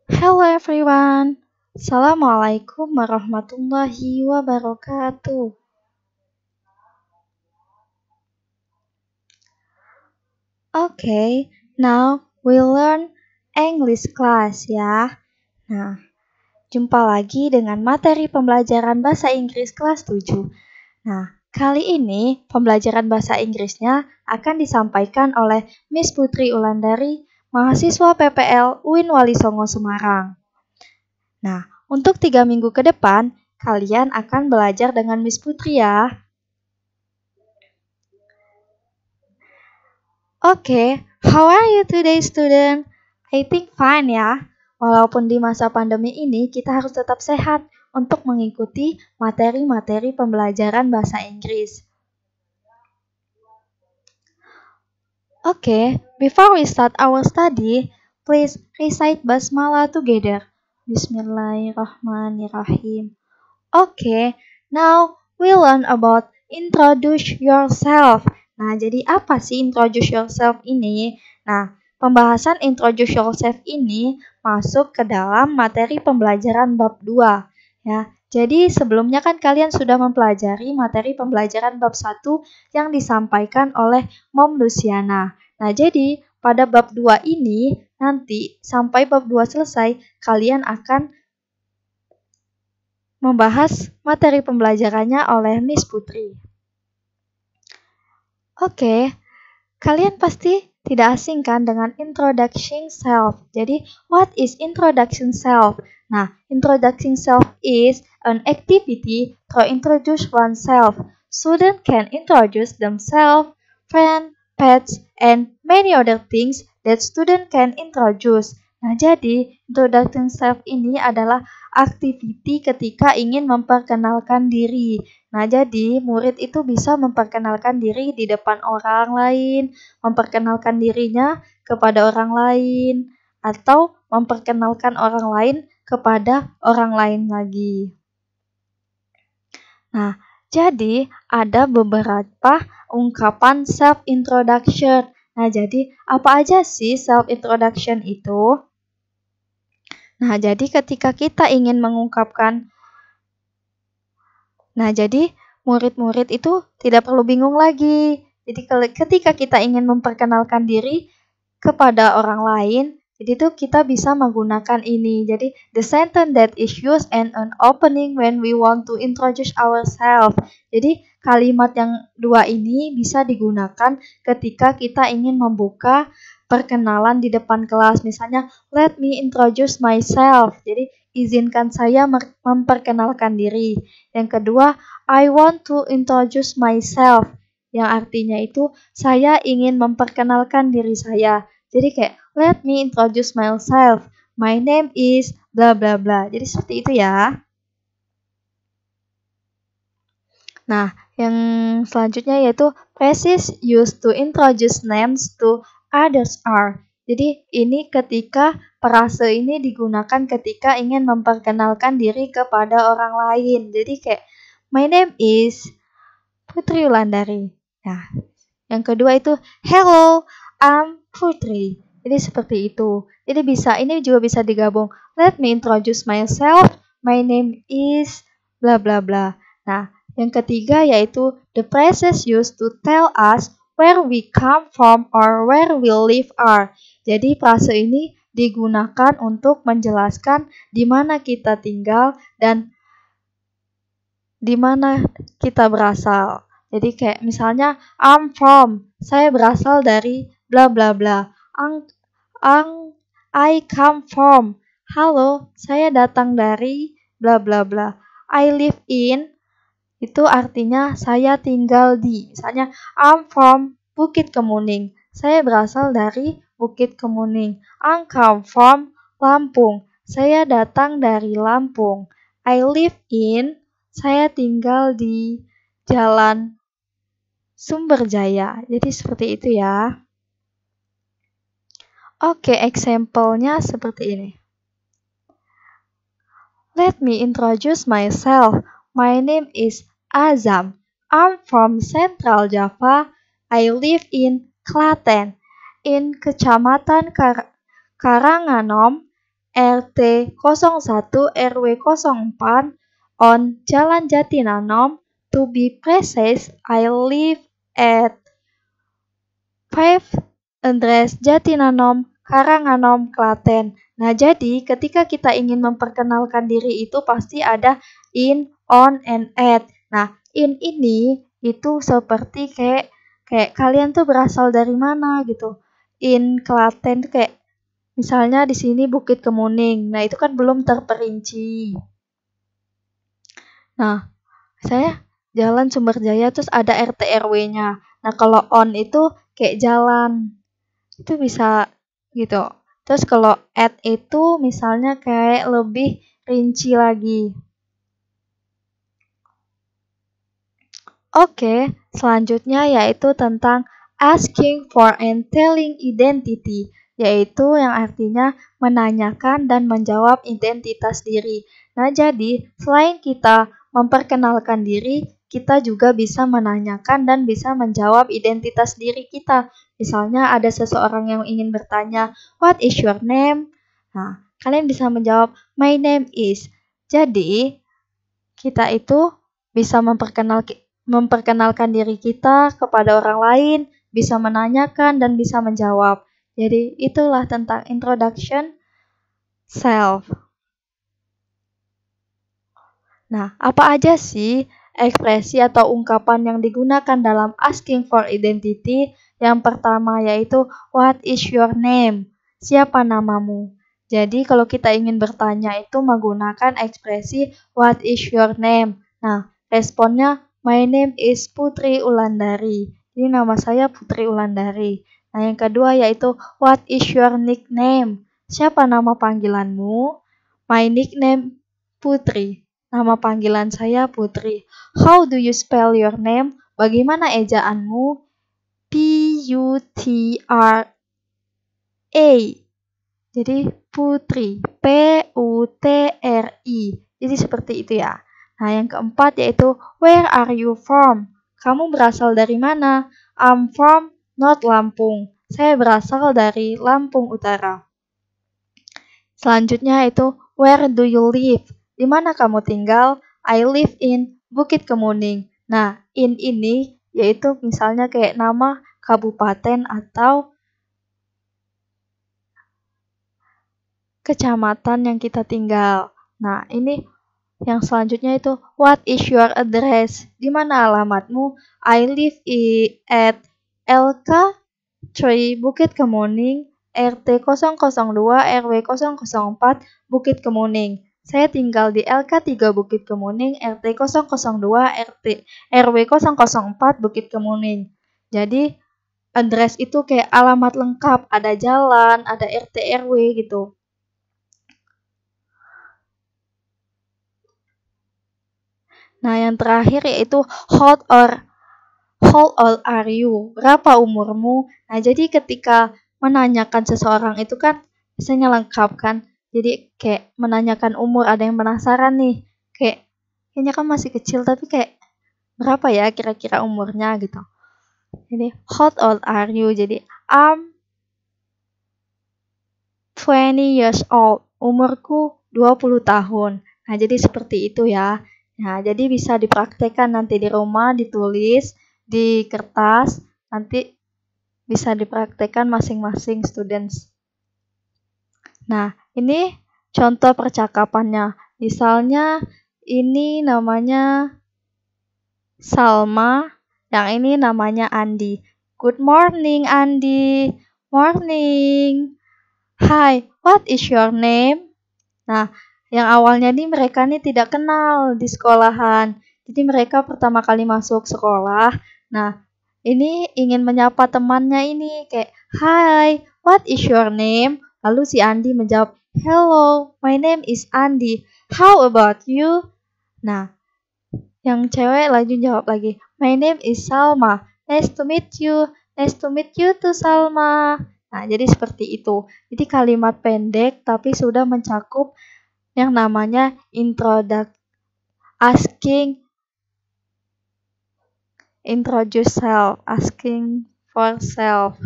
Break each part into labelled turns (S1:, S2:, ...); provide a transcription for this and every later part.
S1: Hello everyone. Assalamualaikum warahmatullahi wabarakatuh. Okay, now we learn English class ya. Nah, jumpa lagi dengan materi pembelajaran bahasa Inggris kelas 7. Nah, kali ini pembelajaran bahasa Inggrisnya akan disampaikan oleh Miss Putri Ulandari, mahasiswa PPL UIN Wali Songo Semarang. Nah, untuk 3 minggu ke depan, kalian akan belajar dengan Miss Putri ya. Oke, how are you today student? I think fine ya. Walaupun di masa pandemi ini, kita harus tetap sehat untuk mengikuti materi-materi pembelajaran bahasa Inggris. Oke, before we start our study, please recite Basmalah together. Bismillahirrahmanirrahim. Okay, now we learn about introduce yourself. Nah, jadi apa sih introduce yourself ini? Nah, pembahasan introduce yourself ini masuk ke dalam materi pembelajaran bab 2. Ya, jadi sebelumnya kan kalian sudah mempelajari materi pembelajaran bab 1 yang disampaikan oleh Mom Luciana. Nah, jadi pada bab 2 ini nanti sampai bab 2 selesai, kalian akan membahas materi pembelajarannya oleh Miss Putri. Oke, kalian pasti tidak asing kan dengan introduction self. Jadi, what is introduction self? Nah, introduction self is an activity to introduce oneself. Students can introduce themselves, friends, pets, and many other things that student can introduce. Nah, jadi introduction self ini adalah activity ketika ingin memperkenalkan diri. Nah, jadi murid itu bisa memperkenalkan diri di depan orang lain, memperkenalkan dirinya kepada orang lain, atau memperkenalkan orang lain kepada orang lain lagi. Nah, jadi ada beberapa ungkapan self-introduction. Nah, jadi apa aja sih self-introduction itu? Nah, jadi ketika kita ingin mengungkapkan, jadi murid-murid itu tidak perlu bingung lagi. Jadi ketika kita ingin memperkenalkan diri kepada orang lain, jadi itu kita bisa menggunakan ini. Jadi the sentence that is used in an opening when we want to introduce ourselves. Jadi kalimat yang dua ini bisa digunakan ketika kita ingin membuka perkenalan di depan kelas. Misalnya, let me introduce myself. Jadi izinkan saya memperkenalkan diri. Yang kedua, I want to introduce myself. Yang artinya itu saya ingin memperkenalkan diri saya. Jadi kayak let me introduce myself. My name is bla bla bla. Jadi seperti itu ya. Nah, yang selanjutnya yaitu phrases used to introduce names to others are. Jadi ini ketika frase ini digunakan ketika ingin memperkenalkan diri kepada orang lain. Jadi kayak my name is Putri Ulandari. Nah, yang kedua itu hello, I'm Putri. Jadi seperti itu. Jadi ini juga bisa digabung. Let me introduce myself. My name is bla bla bla. Nah, yang ketiga yaitu the phrases used to tell us where we come from or where we live are. Jadi frase ini digunakan untuk menjelaskan di mana kita tinggal dan di mana kita berasal. Jadi kayak misalnya I'm from, saya berasal dari bla bla bla. I come from, halo, saya datang dari bla bla bla. I live in, itu artinya saya tinggal di. Misalnya I'm from Bukit Kemuning, saya berasal dari Bukit Kemuning. I come from Lampung, saya datang dari Lampung. I live in, saya tinggal di Jalan Sumberjaya. Jadi seperti itu ya. Oke, example-nya seperti ini. Let me introduce myself. My name is Azam. I'm from Central Java. I live in Klaten, in Kecamatan Karanganom, RT 01 RW 04 on Jalan Jatinangor. To be precise, I live at 5 address Jatinangor, Karanganom, Klaten. Nah, jadi ketika kita ingin memperkenalkan diri itu pasti ada in, on, and at. Nah, in ini itu seperti kayak kalian tuh berasal dari mana gitu. In Klaten tuh kayak misalnya di sini Bukit Kemuning. Nah, itu kan belum terperinci. Nah, saya Jalan Sumberjaya terus ada RT RW-nya. Nah, kalau on itu kayak jalan. Itu bisa gitu. Terus kalau at itu misalnya kayak lebih rinci lagi. Oke, selanjutnya yaitu tentang asking for and telling identity, yaitu yang artinya menanyakan dan menjawab identitas diri. Nah, jadi selain kita memperkenalkan diri, kita juga bisa menanyakan dan bisa menjawab identitas diri kita. Misalnya ada seseorang yang ingin bertanya, "What is your name?" Nah, kalian bisa menjawab, "My name is." Jadi, kita itu bisa memperkenalkan diri kita kepada orang lain, bisa menanyakan dan bisa menjawab. Jadi, itulah tentang introduction self. Nah, apa aja sih ekspresi atau ungkapan yang digunakan dalam asking for identity? Yang pertama yaitu what is your name? Siapa namamu? Jadi kalau kita ingin bertanya itu menggunakan ekspresi what is your name. Nah, responnya my name is Putri Ulandari. Jadi nama saya Putri Ulandari. Nah, yang kedua yaitu what is your nickname? Siapa nama panggilanmu? My nickname Putri. Nama panggilan saya Putri. How do you spell your name? Bagaimana ejaanmu? P-U-T-R-A. Jadi Putri. P-U-T-R-I. Jadi seperti itu ya. Nah, yang keempat yaitu where are you from? Kamu berasal dari mana? I'm from North Lampung. Saya berasal dari Lampung Utara. Selanjutnya itu where do you live? Di mana kamu tinggal? I live in Bukit Kemuning. Nah, in ini yaitu misalnya kayak nama kabupaten atau kecamatan yang kita tinggal. Nah, ini yang selanjutnya itu what is your address? Di mana alamatmu? I live at LK 3 Bukit Kemuning, RT 002 RW 004 Bukit Kemuning. Saya tinggal di LK 3 Bukit Kemuning, RT 002 RW 004 Bukit Kemuning. Jadi address itu kayak alamat lengkap, ada jalan, ada RT RW gitu. Nah, yang terakhir yaitu how old are you? Berapa umurmu? Nah, jadi ketika menanyakan seseorang itu kan biasanya lengkap kan. Jadi kayak menanyakan umur, ada yang penasaran nih. Kayaknya kan masih kecil tapi kayak berapa ya kira-kira umurnya gitu. Jadi how old are you? Jadi I'm 20 years old. Umurku 20 tahun. Nah, jadi seperti itu ya. Nah, jadi bisa dipraktekkan nanti di rumah, ditulis di kertas, nanti bisa dipraktekkan masing-masing students. Nah, ini contoh percakapannya. Misalnya ini namanya Salma, yang ini namanya Andi. Good morning, Andi. Morning. Hi, what is your name? Nah, yang awalnya nih mereka nih tidak kenal di sekolahan. Jadi mereka pertama kali masuk sekolah. Nah, ini ingin menyapa temannya ini kayak, "Hi, what is your name?" Lalu si Andi menjawab, "Hello, my name is Andi. How about you?" Nah, yang cewek lanjut jawab lagi, "My name is Salma. Nice to meet you. Nice to meet you too, Salma." Nah, jadi seperti itu. Jadi kalimat pendek tapi sudah mencakup yang namanya introduce self, asking for self.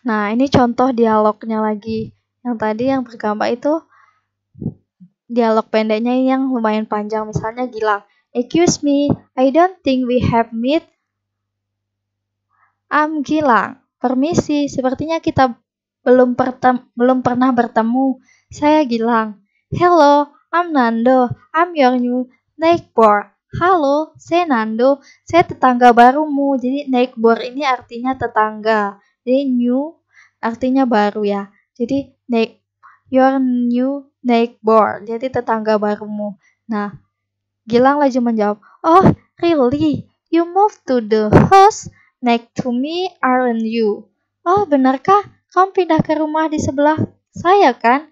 S1: Nah, ini contoh dialognya lagi Yang tadi yang bergambar itu dialog pendeknya yang lumayan panjang, misalnya Gilang. Excuse me, I don't think we have met. I'm Gilang. Permisi, sepertinya kita belum pernah bertemu. Saya Gilang. Hello, I'm Nando. I'm your new neighbor. Halo, saya Nando. Saya tetangga barumu. Jadi neighbor ini artinya tetangga. Jadi new artinya baru ya. Jadi your new neighbor. Jadi tetangga barumu. Nah, Gilang lagi menjawab, oh really? You moved to the house next to me, aren't you? Oh, benarkah? Kamu pindah ke rumah di sebelah saya, kan?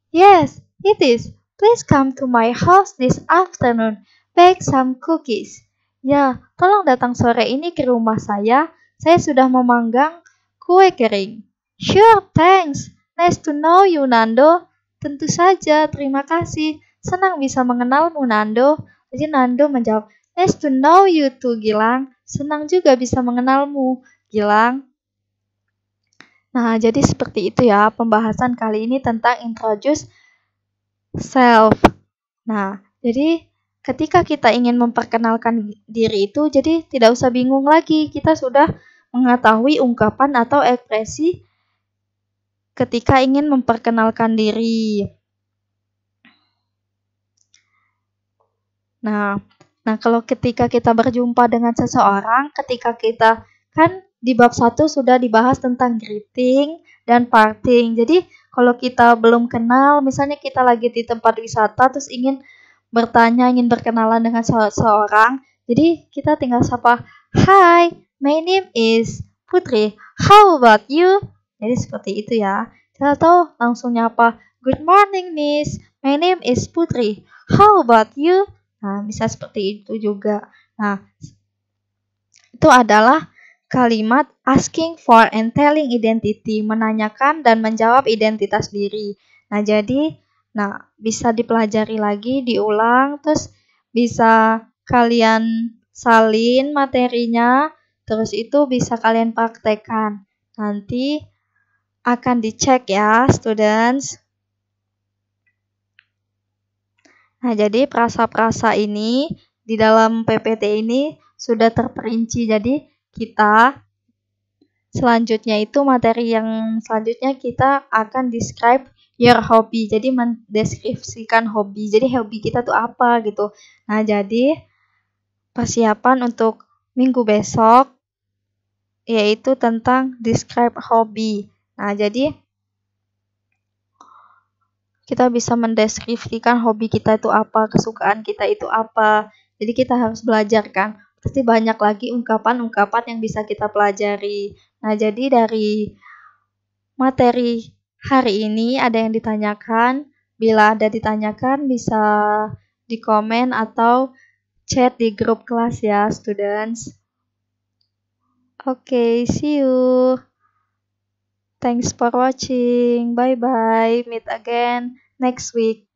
S1: Yes, it is. Please come to my house this afternoon. Bake some cookies. Ya, tolong datang sore ini ke rumah saya. Saya sudah memanggang kue kering. Sure, thanks. Nice to know you, Nando. Tentu saja, terima kasih. Senang bisa mengenalmu, Nando. Jadi Nando menjawab, nice to know you too, Gilang. Senang juga bisa mengenalmu, Gilang. Nah, jadi seperti itu ya pembahasan kali ini tentang introduce self. Nah, jadi ketika kita ingin memperkenalkan diri itu, jadi tidak usah bingung lagi. Kita sudah mengetahui ungkapan atau ekspresi ketika ingin memperkenalkan diri. Nah, kalau ketika kita berjumpa dengan seseorang, ketika kita kan di bab 1 sudah dibahas tentang greeting dan parting. Jadi, kalau kita belum kenal, misalnya kita lagi di tempat wisata terus ingin bertanya, ingin berkenalan dengan seseorang, jadi kita tinggal sapa, "Hi, my name is Putri. How about you?" Jadi seperti itu ya. Atau langsung nyapa, "Good morning, Miss. My name is Putri. How about you?" Nah, bisa seperti itu juga. Nah, itu adalah kalimat asking for and telling identity, menanyakan dan menjawab identitas diri. Nah, jadi, bisa dipelajari lagi, diulang, terus bisa kalian salin materinya, terus itu bisa kalian praktekkan. Nanti akan dicek ya, students. Nah, jadi prasa-prasa ini di dalam PPT ini sudah terperinci. Jadi kita selanjutnya itu materi yang selanjutnya kita akan describe your hobby. Jadi mendeskripsikan hobi. Jadi hobi kita tuh apa gitu. Nah, jadi persiapan untuk minggu besok yaitu tentang describe hobby. Nah, jadi kita bisa mendeskripsikan hobi kita itu apa, kesukaan kita itu apa. Jadi kita harus belajar kan. Pasti banyak lagi ungkapan-ungkapan yang bisa kita pelajari. Nah, jadi dari materi hari ini ada yang ditanyakan. Bila ada ditanyakan bisa di komen atau chat di grup kelas ya, students. Okay, see you. Thanks for watching. Bye-bye. Meet again next week.